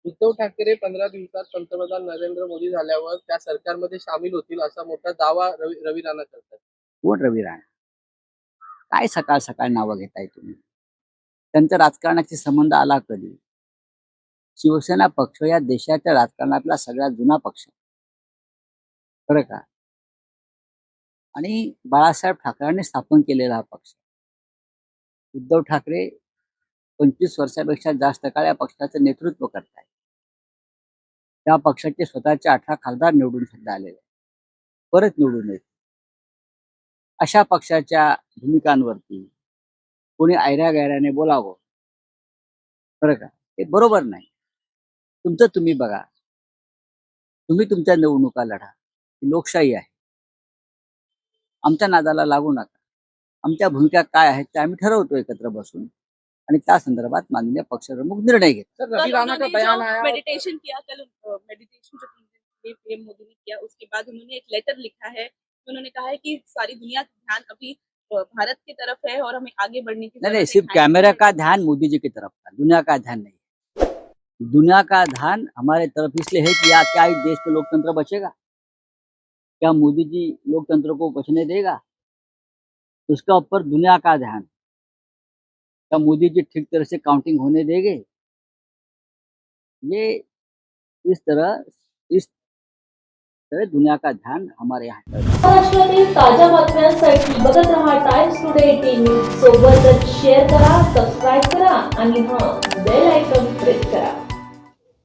उद्धव ठाकरे 15 दिवसात पंतप्रधान नरेंद्र मोदी झाल्यावर त्या सरकारमध्ये सामील होतील असा मोठा दावा रवी राणा करतात. कोण रवी राणा? काय सकाळ सकाळ नावं घेताय तुम्ही? त्यांचा राजकारणाशी संबंध आला कधी? शिवसेना पक्ष या देशाच्या राजकारणातला सगळ्यात जुना पक्ष, बरं का? आणि बाळासाहेब ठाकरेंनी स्थापन केलेला हा पक्ष. उद्धव ठाकरे 25 वर्षापेक्षा जास्त काळ या पक्षाचं नेतृत्व करतायत. त्या पक्षाचे स्वतःचे 18 खासदार निवडून सुद्धा आलेले, परत निवडून येत. अशा पक्षाच्या भूमिकांवरती कोणी ऐऱ्या गैऱ्याने बोलावं, बरं का? हे बरोबर नाही. तुमचं तुम्ही बघा, तुम्ही तुमच्या निवडणुका लढा, ही लोकशाही आहे. आमच्या नादाला लागू नका. आमच्या भूमिका काय आहेत ते आम्ही ठरवतो एकत्र बसून, आणि त्या संदर्भात माननीय पक्षप्रमुख निर्णय घेतात. सर, रवि राणा का बयान आया, मेडिटेशन किया कल, मेडिटेशन जो 3 दिन पीएम मोदी ने किया, उसके बाद उन्होंने एक लेटर लिखा है। उन्होंने कहा है कि सारी दुनिया का ध्यान अभी भारत की तरफ है और हमें आगे बढ़ने की नहीं, सिर्फ कैमरा का ध्यान मोदी जी की तरफ था, दुनिया का ध्यान नहीं। दुनिया का ध्यान हमारे तरफ इसलिए है कि क्या इस देश में लोकतंत्र बचेगा? क्या मोदी जी लोकतंत्र को बचने देगा? उसका ऊपर दुनिया का ध्यान, क्या मोदी जी ठीक तरह से काउंटिंग होने देंगे? ये इस तरह दुनिया का ध्यान हमारे यहाँ है। महाराष्ट्रातील ताज्या बातम्यांसाठी बघत रहा टाइम्स टुडे 18 न्यूज. सोबतच शेअर करा, सबस्क्राईब करा आणि बेल आयकॉन प्रेस करा.